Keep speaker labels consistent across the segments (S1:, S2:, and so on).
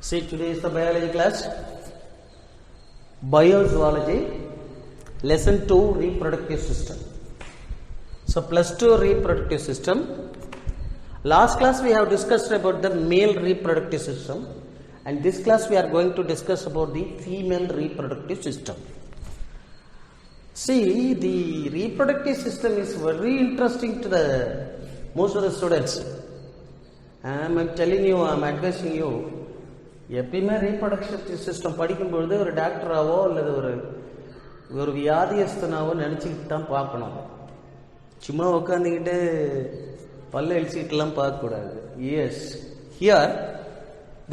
S1: See, today is the biology class, biozoology, lesson 2, reproductive system. So, plus 2 reproductive system. Last class we have discussed about the male reproductive system, and this class we are going to discuss about the female reproductive system. See, the reproductive system is very interesting to the most of the students. I'm telling you, I'm advising you. எப்பயுமே reproduction system படிக்கும்பொழுது ஒரு டாக்டராவோ அல்லது ஒரு வியாதியஸ்தனாவோ நினச்சிக்கிட்டு தான் பார்க்கணும். சும்மா உட்காந்துக்கிட்டு பல்ல இழிச்சிக்கிட்டுலாம் பார்க்கக்கூடாது. Yes, here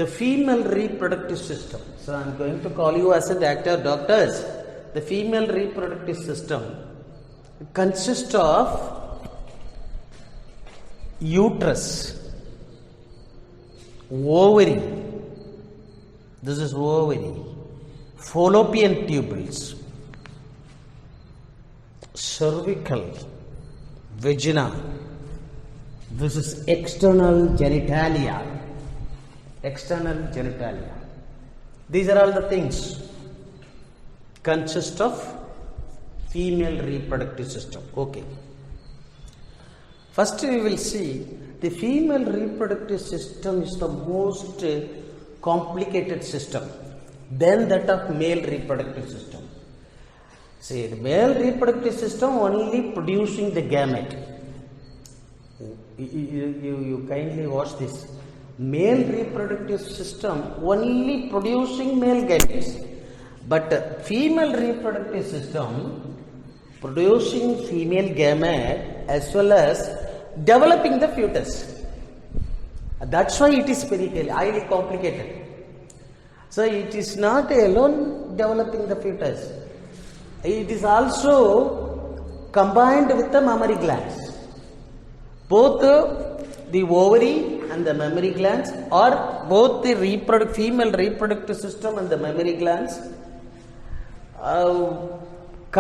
S1: the female reproductive system. So I am going to call you as a doctors. The female reproductive system consists of uterus, ovary. This is ovary, fallopian tubules, cervical, vagina. This is external genitalia. External genitalia. These are all the things consist of female reproductive system. Okay. First we will see the female reproductive system is the most complicated system than that of male reproductive system. See, the male reproductive system only producing the gamete. You kindly watch this. Male reproductive system only producing male gametes, but female reproductive system producing female gamete as well as developing the fetus. That's why it is very highly complicated. So it is not alone developing the fetus. It is also combined with the mammary glands. Both the ovary and the mammary glands, or both the female reproductive system and the mammary glands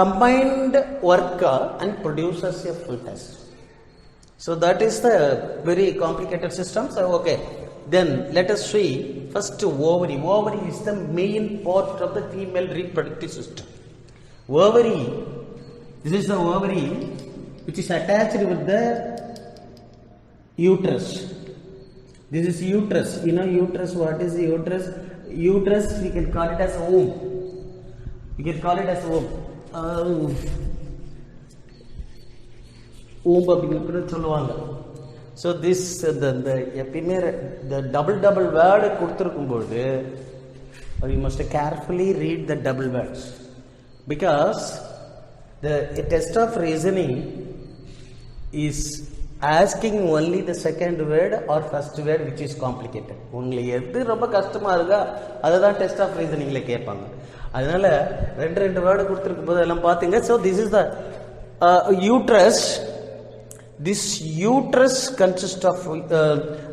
S1: combined work and produces a fetus. So that is the very complicated system. So okay, then let us see first ovary. Ovary is the main part of the female reproductive system. Ovary, this is the ovary which is attached with the uterus. This is uterus. You know uterus, what is the uterus? Uterus, we can call it as womb. We can call it as womb. அப்படின்னு சொல்லுவாங்க. So this எப்பயுமே the double word கொடுத்துருக்கும்போது you must carefully read the double words, because the test of reasoning is asking only the second word or first word which is complicated. உங்களுக்கு எது ரொம்ப கஷ்டமா இருக்கா அதை தான் டெஸ்ட் ஆஃப் ரீசனிங்ல கேட்பாங்க. அதனால ரெண்டு வேர்டு கொடுத்துருக்கும் போது எல்லாம் பார்த்தீங்க. So this is the uterus. This uterus consists of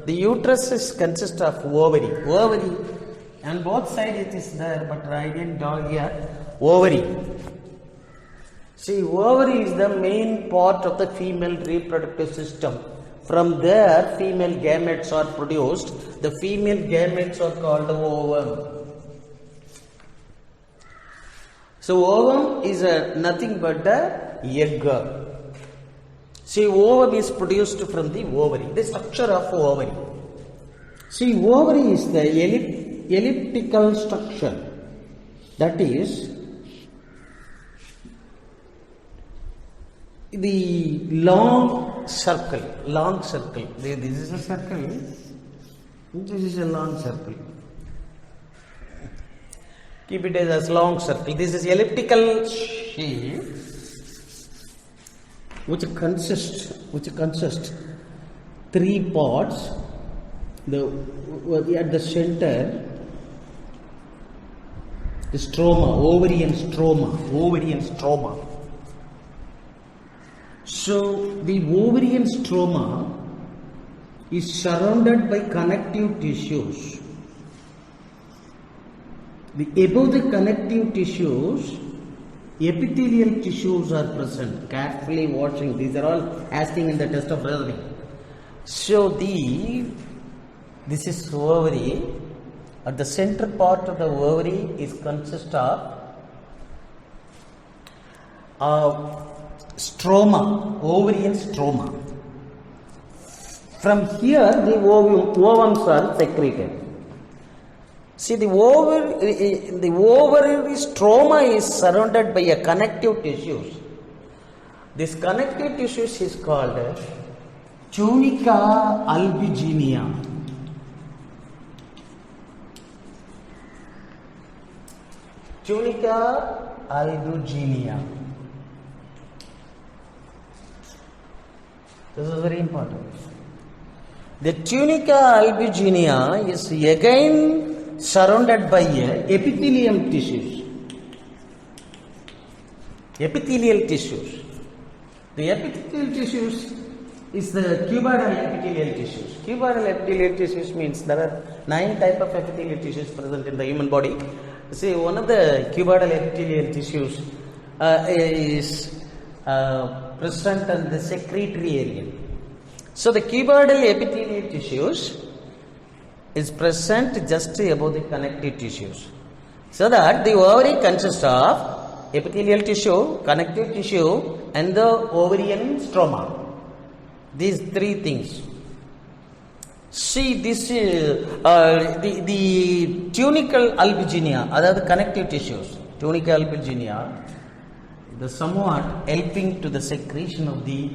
S1: the uterus consists of ovary. Ovary, and both sides it is there, but I didn't draw here. Ovary. See, ovary is the main part of the female reproductive system. From there, female gametes are produced. The female gametes are called ovum. So, ovum is nothing but the egg. See, ovum is produced from the ovary, the structure of ovary. See, ovary is the elliptical structure, that is the long circle. This is a circle, this is a long circle. Keep it as long circle. This is elliptical shape which consists three parts. At the center, the stroma, ovary and stroma. So the ovary and stroma is surrounded by connective tissues. Above the connective tissues, epithelial tissues are present. Carefully watching. These are all asking in the test of reasoning. So this is ovary. At the center part of the ovary is consist of stroma, ovarian stroma. From here the ovums are secreted. See, the ovary stroma is surrounded by a connective tissues. This connective tissues is called tunica albuginea. Tunica albuginea. This is very important. The tunica albuginea is again surrounded by epithelium tissues. Epithelial tissues. The epithelial tissues is the cuboidal epithelial tissues. Cuboidal epithelial tissues means there are 9 types of epithelial tissues present in the human body. See, one of the cuboidal epithelial tissues is present in the secretory area. So the cuboidal epithelial tissues is present just above the connective tissues. So that the ovary consists of epithelial tissue, connective tissue and the ovarian stroma. These 3 things. See, this the tunical albuginea, that connective tissues, tunica albuginea, the somewhat helping to the secretion of the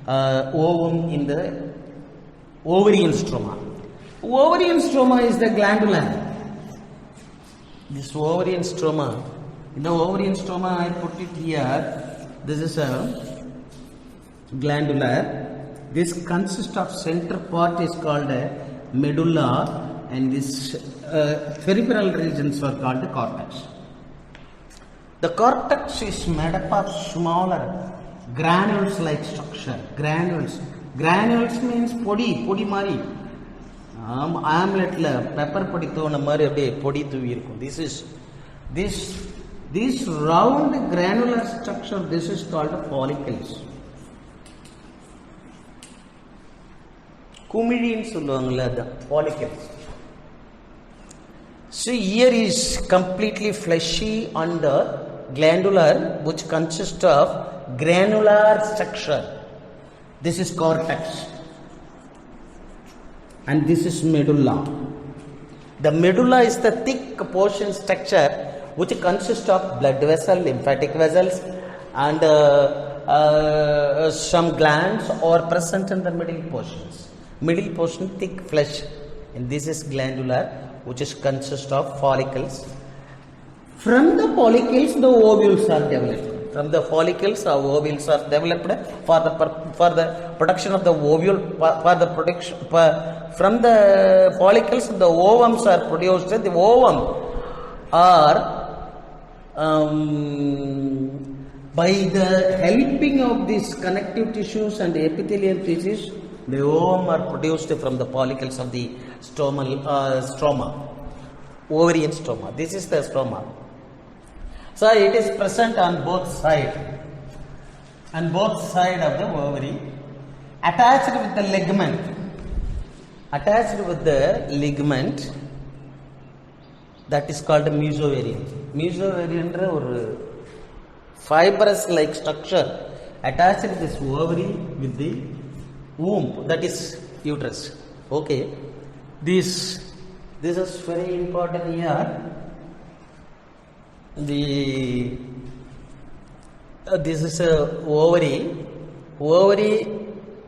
S1: ovum in the ovarian stroma. Ovarian stroma is the glandular. This ovarian stroma, in the ovarian stroma I put it here, this is a glandular. This consists of center part is called a medulla and this peripheral regions are called the cortex. The cortex is made up of smaller granules like structure. Granules means podi mari. Omeletla pepper podi thona mari abbe podi thuvi irukum. This round granular structure, this is called follicles. Kumilins சொல்லுவாங்கல the follicles. See, here is completely fleshy on the glandular, which consists of granular structure. This is cortex and this is medulla. The medulla is the thick portion structure which consists of blood vessel, lymphatic vessels and some glands are present in the middle portions. Middle portion thick flesh, and this is glandular, which is consist of follicles. From the follicles the ovules are developed. From the follicles ovules are developed for the production of the ovule. From the follicles the ovums are produced. The ovum are by the helping of these connective tissues and epithelial tissues, the ovum are produced from the follicles of the stroma, ovarian stroma. This is the stroma. So it is present on both sides of the ovary, attached with the ligament that is called mesovarian. Mesovarian is a fibrous like structure attached to this ovary with the womb, that is uterus. Okay, this is very important here. This is a ovary. Ovary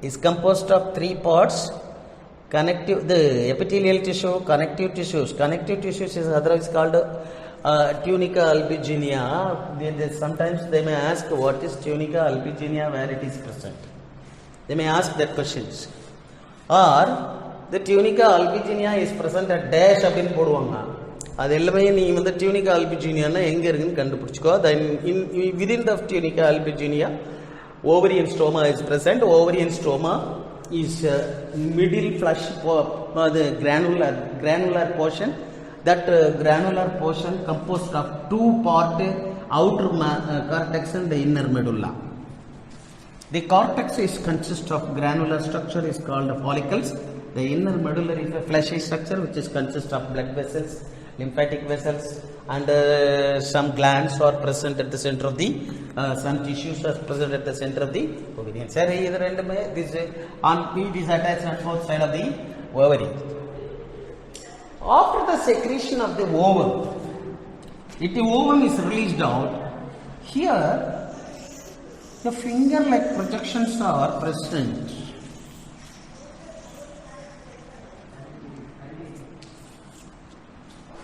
S1: is composed of 3 parts: the epithelial tissue, connective tissues. Connective tissues is otherwise called tunica albuginea. Sometimes they may ask, what is tunica albuginea, where it is present? They may ask that questions. Or the tunica albuginea is present at dash அப்படினு போடுவாங்க. அது எல்லாமே நீ வந்து tunica albuginea னா எங்க இருக்குன்னு கண்டுபிடிச்சுக்கோ. Then within the tunica albuginea ovarian stroma is present. Ovarian stroma is middle flush the granular portion. That granular portion composed of 2 parts, outer cortex and the inner medulla. The cortex is consists of granular structure is called follicles. The inner medulla is a fleshy structure which is consists of blood vessels, lymphatic vessels, and some glands are present at the center of the some tissues are present at the center of the ovarian. Sir, this on it is attached on both side of the ovary. After the secretion of the ovum, if the ovum is released out, here the finger-like projections are present.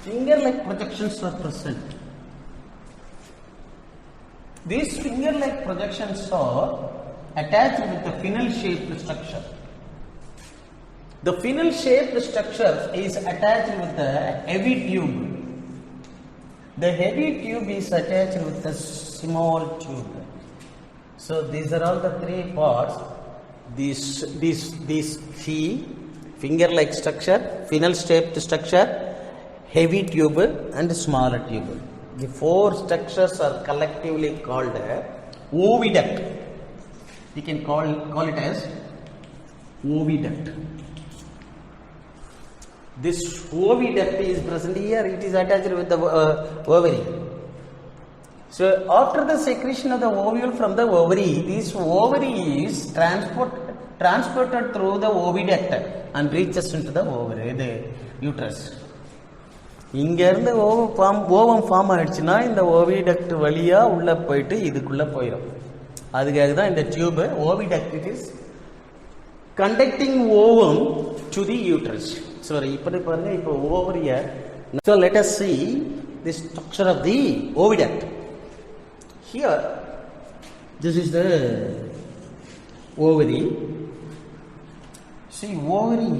S1: Finger-like projections are present. These finger-like projections are attached with the funnel-shaped structure. The funnel-shaped structure is attached with the heavy tube. The heavy tube is attached with the small tube. So these are all the three parts. This key, finger-like structure, funnel-shaped structure, heavy tube and smaller tube. The four structures are collectively called oviduct. You can call it as oviduct. This oviduct is present here. It is attached with the ovary. So after the secretion of the ovule from the ovary, this ovary is transported through the oviduct and reaches into the ovary, the uterus. இங்க இருந்து ovum form ஆயிடுச்சுன்னா இந்த oviduct வழியா உள்ள போயிட்டு இதுக்குள்ள போயிடும். அதுக்காக தான் இந்த tube oviduct. It is conducting ovum to the uterus. சரி, இப்படி பாருங்க. இப்போ ஓவரிய. So let us see the structure of the oviduct. Here this is the ovary. See, ovary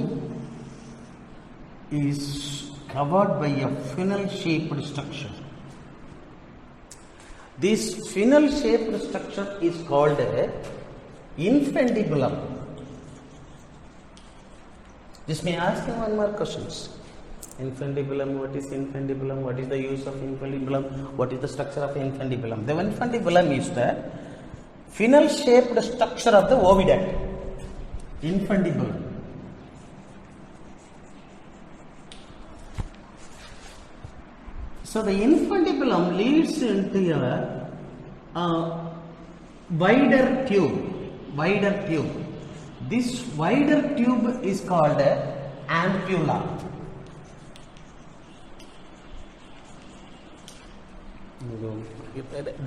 S1: is covered by a funnel-shaped structure. This funnel-shaped structure is called infundibulum. This may ask you one more questions. Infundibulum, what is infundibulum? What is the use of infundibulum? What is the structure of infundibulum? The infundibulum is the funnel-shaped structure of the oviduct. Infundibulum. So the infundibulum leads into a wider tube. This wider tube is called ampulla.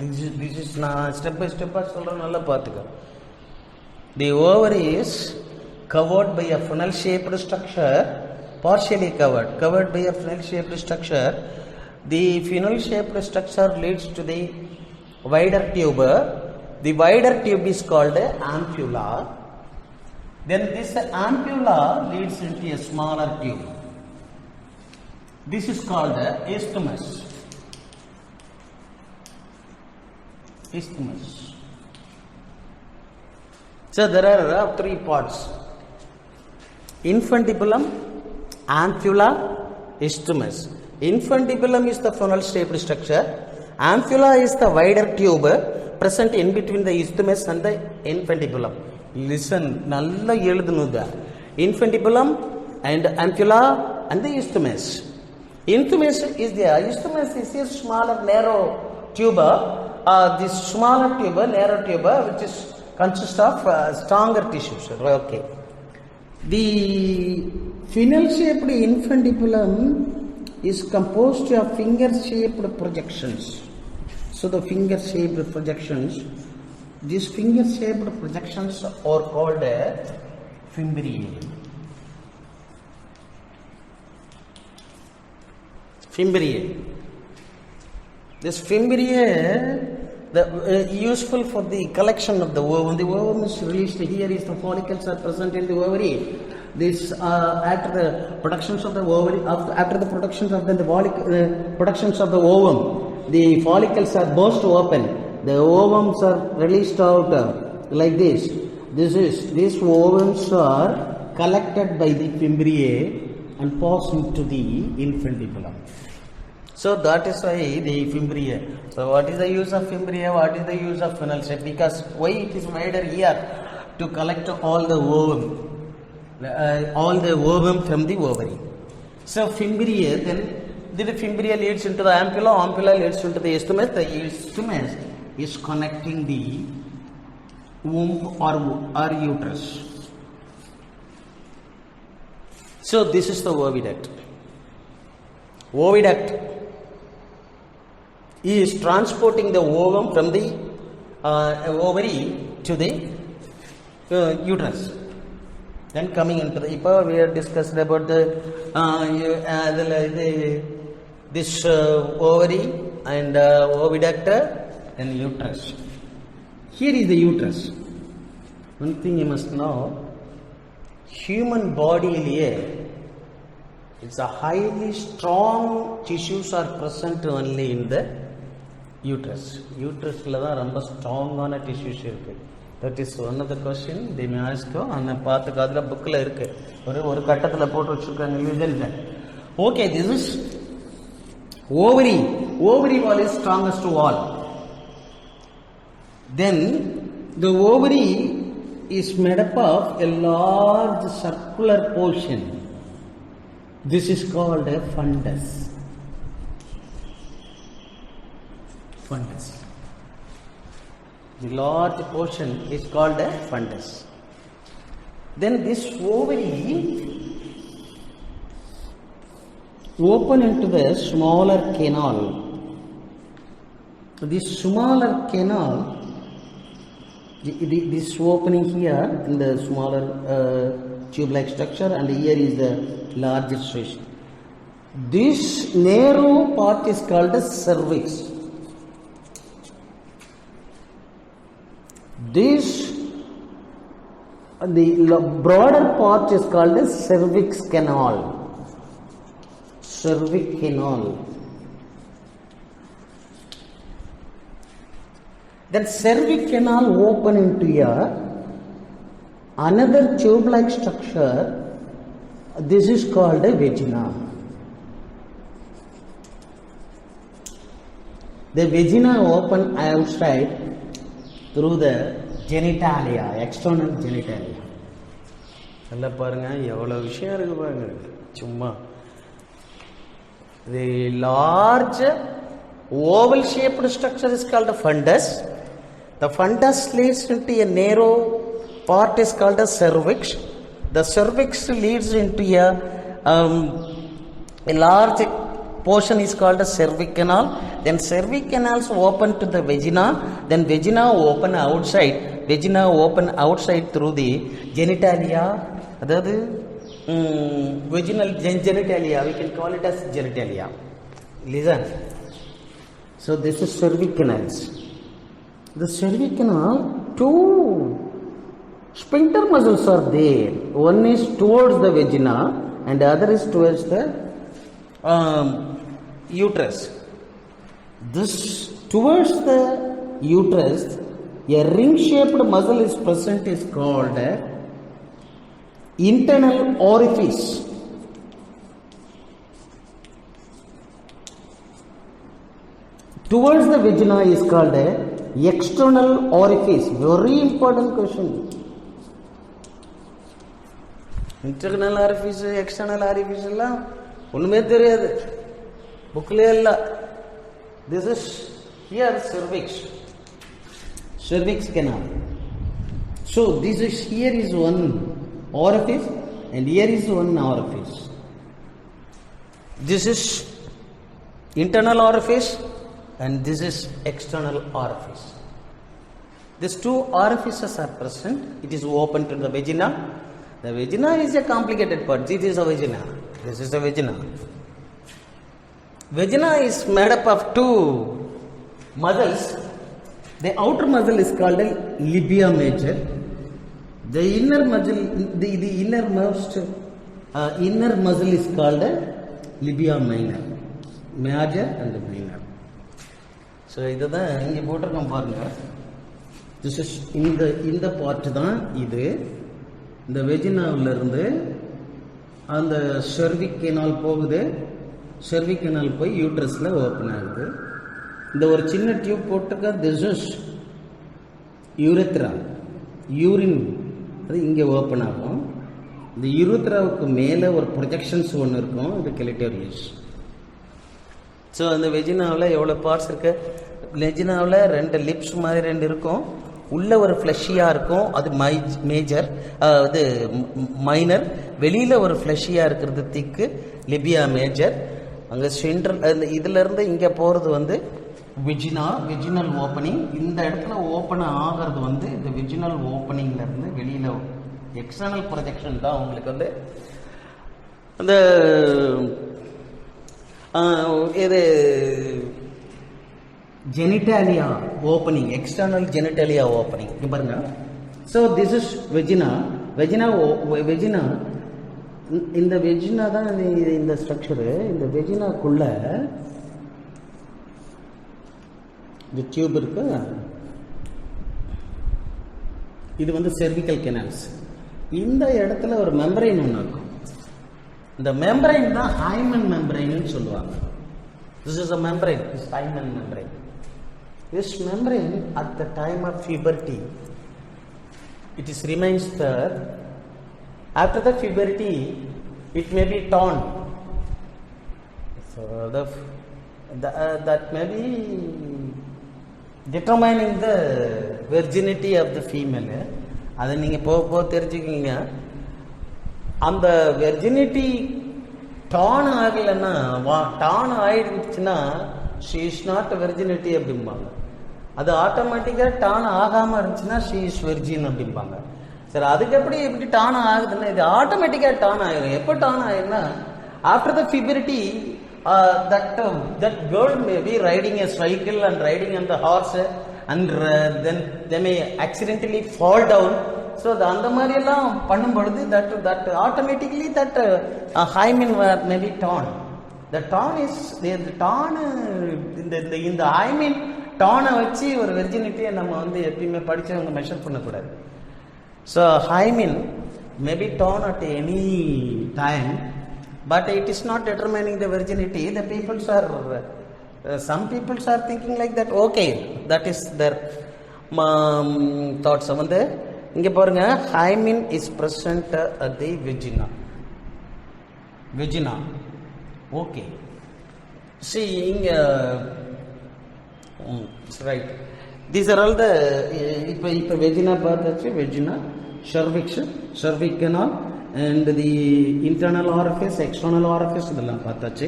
S1: This is step by step. The ovary is covered by a funnel-shaped structure, partially covered by a funnel-shaped structure. The funnel-shaped structure leads to the wider tube. The wider tube is called ampulla. Then this ampulla leads into a smaller tube. This is called isthmus. So there are three parts: infundibulum, ampulla, isthmus. Infundibulum is the funnel-shaped structure. Ampulla is the wider tube present in between the isthmus and the infundibulum. Listen, nalla eludunudha. Infundibulum and ampulla and the isthmus. Isthmus is a smaller narrow tube. This smaller tube, narrow tube, which is consists of stronger tissues. Okay. The funnel-shaped infundibulum is composed of finger-shaped projections. So the finger-shaped projections, these finger-shaped projections are called fimbriae. This fimbriae, useful for the collection of the ovum. The ovum is released. Here is the follicles are present in the ovary. This after the productions of the ovary, after the productions of productions of the ovum, the follicles are burst open. The ovums are released out like this. These ovums are collected by the fimbriae and pass into the infundibulum. So that is why the fimbriae. So what is the use of fimbriae? What is the use of funnel shape? Because why it is wider here? To collect all the ovum from the ovary. So fimbriae, then The fimbria leads into the ampulla, ampulla leads into the isthmus. The isthmus is connecting the womb or uterus. So this is the oviduct. Oviduct is transporting the ovum from the ovary to the uterus. Then coming into the, we have discussed about this ovary and oviduct and uterus. Here is the uterus. One thing you must know, human body it's a highly strong tissues are present only in the uterus. Uterus la da romba strong ana tissues irukku. That is one of the question they may ask. Anna paathu adla book la irukku. Oru kattathula potu vechirukanga illenna. Okay, this is ovary. Ovary wall is strongest wall. Then the ovary is made up of a large circular portion. This is called a fundus. Fundus. The large portion is called a fundus. Then this ovary open into the smaller canal. This smaller canal, this opening here in the smaller tube-like structure, and here is the larger section. This narrow part is called the cervix. The broader part is called the cervix canal. Cervix canal. Then cervix canal open into another tube-like structure. This is called a vagina. The vagina open outside through the genitalia, external genitalia. alla parunga evlo vishayam irukku parunga chumma. The large oval shaped structure is called a fundus. The fundus leads into a narrow part is called a cervix. The cervix leads into a large portion is called a cervic canal. Then cervic canals open to the vagina. Then vagina open outside. Vagina open outside through the genitalia. That is vaginal genitalia. We can call it as genitalia. Listen. So this is cervic canals. The cervic canal, two sphincter muscles are there. One is towards the vagina and the other is towards the uterus. This towards the uterus, a ring-shaped muscle is present, is called internal orifice. Towards the vagina is called external orifice. Very important question. Internal orifice, external orifice ella onnume theriyadu bookle ella. This is here cervix canal. So this is here is one orifice and here is one orifice. This is internal orifice and this is external orifice. These two orifices are present. It is open to the vagina. The vagina is a complicated part. This is a vagina. This is a vagina. Vagina is made up of two muscles. The outer muscle is called a labia major. The inner muscle, the innermost inner muscle is called a labia minor. Major and minor. So இதுதான் இங்க போட்டிருக்கோம் பாருங்க. This is இந்த part தான் இது. இந்த வெஜினாவில இருந்து அந்த செர்விக் கேனால் போகுது. செர்விக் கேனால் போய் யூட்ரஸ்ல ஓபன் ஆகுது. இந்த ஒரு சின்ன டியூப் போட்டுக்க this is urethra. யூரின் அது இங்க ஓபன் ஆகும். இந்த யூரெத்ராவுக்கு மேல ஒரு ப்ரொஜெக்ஷன்ஸ் ஒன்று இருக்கும். இது கிளிட்டோரியஸ். ஸோ அந்த வெஜினாவில் எவ்வளோ பார்ட்ஸ் இருக்கு? வெஜினாவில் 2 லிப்ஸ் மாதிரி 2 இருக்கும், உள்ள ஒரு ஃப்ளஷியாக இருக்கும், அது மேஜர், இது மைனர். வெளியில் ஒரு ஃப்ளஷியாக இருக்கிறது திக்கு, லிபியா மேஜர். அங்கே சென்ட்ரல் இதிலேருந்து இங்கே போகிறது வந்து வெஜினல் ஓப்பனிங். இந்த இடத்துல ஓப்பன் ஆகிறது வந்து இந்த வெஜினல் ஓப்பனிங்லேருந்து வெளியில் எக்ஸ்டர்னல் ப்ரொஜெக்ஷன் தான் உங்களுக்கு வந்து அந்த இது genitalia opening, external genitalia opening. இங்கே பாருங்க. So this is vagina. Vagina இந்த வெஜினா தான் இந்த ஸ்ட்ரக்சரு. இந்த வெஜினாக்குள்ள இந்த டியூப் இருக்கு, இது வந்து செர்விக்கல் கெனால்ஸ். இந்த இடத்துல ஒரு மெம்பரைன் ஒன்று இருக்கும். இந்த மெம்பரைன் தான் ஹைமன் மெம்பரைன்னு சொல்லுவாங்க. This is a membrane, this hymen membrane. This membrane at the time of puberty, it is remains there. After the puberty, it may be torn. So that may be determining the virginity of the female. அதை நீங்கள் போக தெரிஞ்சுக்கிங்க. அந்த virginity Don ஆகலைன்னா, Don ஆயிடுச்சுன்னா she is not virginity அப்படிம்பாங்க. அது ஆட்டோமேட்டிக்காக Don ஆகாமல் இருந்துச்சுன்னா ஷீ இஸ் வெர்ஜின் அப்படிம்பாங்க. சரி, அதுக்கு எப்படி டான் ஆகுதுன்னா, இது ஆட்டோமேட்டிக்காக டான் ஆகிடும். எப்போ டான் ஆகிடும்னா, after the puberty that girl may be riding a cycle and riding on the horse and then they may accidentally fall down. So அந்த மாதிரி எல்லாம் பண்ணும் பொழுது that automatically that hymen may be torn. The torn is the torn இந்த hymen torn வச்சு ஒரு வெர்ஜினிட்டியை நம்ம வந்து எப்பயுமே படிச்சவங்க மெஷர் பண்ணக்கூடாது. So hymen may be torn at any time, but it is not determining the virginity. The people are some people are thinking like that. Okay, that is their thoughts. வந்து இங்க பாருங்க, hymen is present at the vagina. Okay, see இங்க right, these are all the இப்ப vagina பார்த்தாச்சு. vagina, cervix canal and the internal orifice, external orifice இதெல்லாம் பார்த்தாச்சு.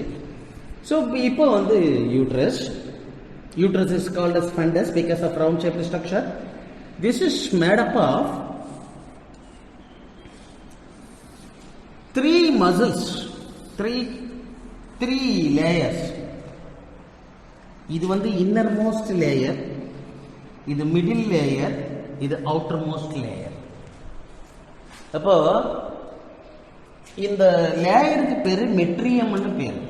S1: So இப்போ வந்து uterus is called as fundus because of round shaped structure. This is made up of 3 muscles, 3 layers. இது வந்து innermost layer, இது middle layer, இது outermost layer. அப்போ இந்த லேயருக்கு பேரு மெட்ரியம்னு பேரு.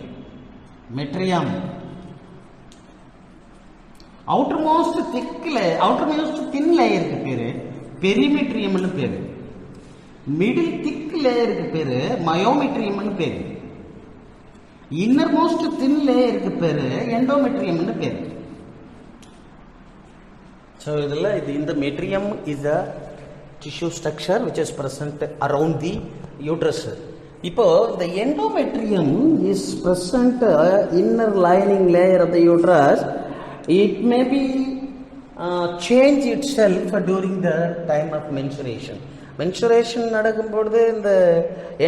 S1: மெட்ரியம். outermost thin லேயருக்கு பேரு பெரிமெட்ரியம்னு பேரு. மிடில் திக் லேயருக்கு பேரு மயோமெட்ரியம்னு பேரு. இன்னர்மோஸ்ட் தின் லேயருக்கு பேரு எண்டோமெட்ரியம்னு பேரு. ஸோ இதில் இந்த மெட்ரியம் is a tissue structure which is present around the uterus. இப்போ the endometrium is present inner lining layer of the uterus. It may be change itself during the time of menstruation. நடக்கும் பொழுது இந்த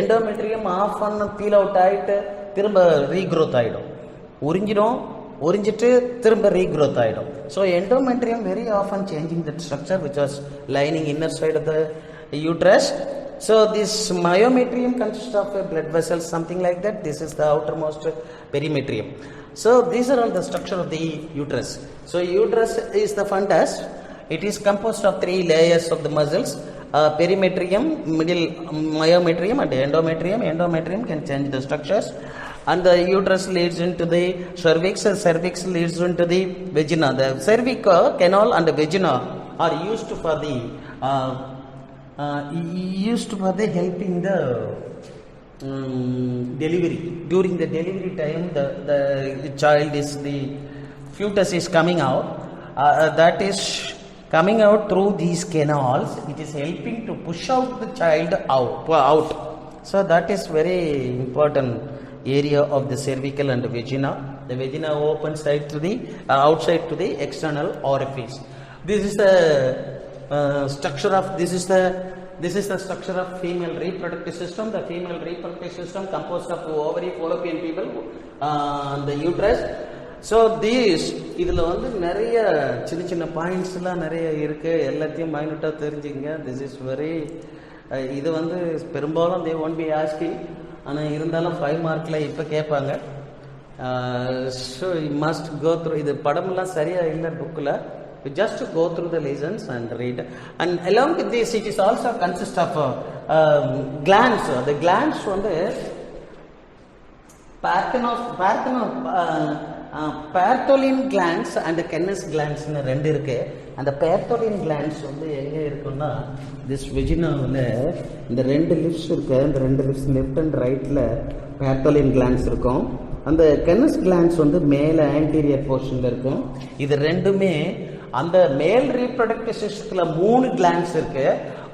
S1: endometrium off பண்ண peel out ஆகிட்டு திரும்ப regrowth ஆகிடும். உறிஞ்சிட்டு திரும்ப ரீக்ரோத் ஆகிடும். So endometrium very often changing that structure which was lining inner side of the uterus. So this myometrium consists of a blood vessels, something like that. This is the outermost perimetrium. So these are all the structure of the uterus. So uterus is the fundus. It is composed of 3 layers of the muscles. Perimetrium, middle myometrium and endometrium. Endometrium can change the structures. And the uterus leads into the cervix. Cervix leads into the vagina. The cervical canal and the vagina are used for the helping the delivery. During the delivery time, the child is the fetus is coming out. That is coming out through these canals. It is helping to push out the child out. So that is very important area of the cervical and vagina. The vagina open side to the outside to the external orifice. This is the structure of this is the structure of female reproductive system. The female reproductive system composed of ovary, fallopian tubule, the uterus. So இதில் வந்து நிறைய சின்ன சின்ன பாயிண்ட்ஸ்லாம் நிறைய இருக்குது. எல்லாத்தையும் மைனூட்டாக தெரிஞ்சுங்க. This is very இது வந்து பெரும்பாலும் தே ஒன்ட் பி ஆஸ்கிங். ஆனால் இருந்தாலும் 5 மார்க்கில் இப்போ கேட்பாங்க. So you must go through. இது படமெல்லாம் சரியாக இல்லை புக்கில். You just go through the lessons and read. And along with this, it is also consist of glands. The glands வந்து Bartholin glands and Kenneth glands ரெண்டு இருக்கு. அந்த Bartholin glands வந்து எங்க இருக்குன்னா this vaginaல இந்த ரெண்டு லிப்ஸ் இருக்கு. இந்த ரெண்டு லிப்ஸ் லெஃப்ட் அண்ட் ரைட்ல Bartholin glands இருக்கும். அந்த Kenneth glands வந்து மேல ஆன்டீரியர் போர்ஷன்ல இருக்கும். இது ரெண்டுமே அந்த மேல் ரீப்ரொடக்டிவ் சிஸ்டத்துல 3 கிளாண்ட்ஸ் இருக்கு.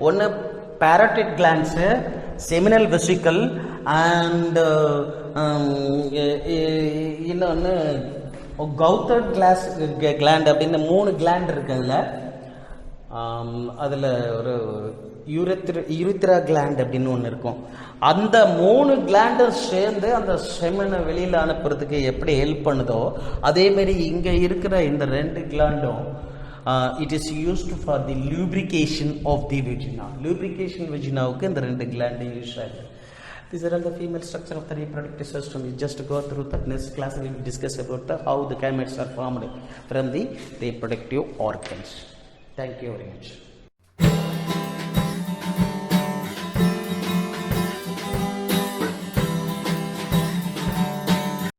S1: ஒன்னு parotid glands, seminal vesicle and இன்னொன்று கவுத்தர்ட் கிளாண்ட் அப்படின்னு 3 கிளாண்ட் இருக்கு. அதில் ஒரு யூரித்ரா கிளாண்ட் அப்படின்னு ஒன்று இருக்கும். அந்த 3 கிளாண்டும் சேர்ந்து அந்த செமனை வெளியில் அனுப்புறதுக்கு எப்படி ஹெல்ப் பண்ணுதோ அதேமாரி இங்கே இருக்கிற இந்த 2 கிளாண்டும் it is used for the lubrication of the vagina. Lubrication vaginaவுக்கு இந்த 2 gland யூஸ் ஆகுது. These are all the female structure of the reproductive system. We just go through that. Next class we will discuss about how the gametes are formed from the reproductive organs. Thank you very much.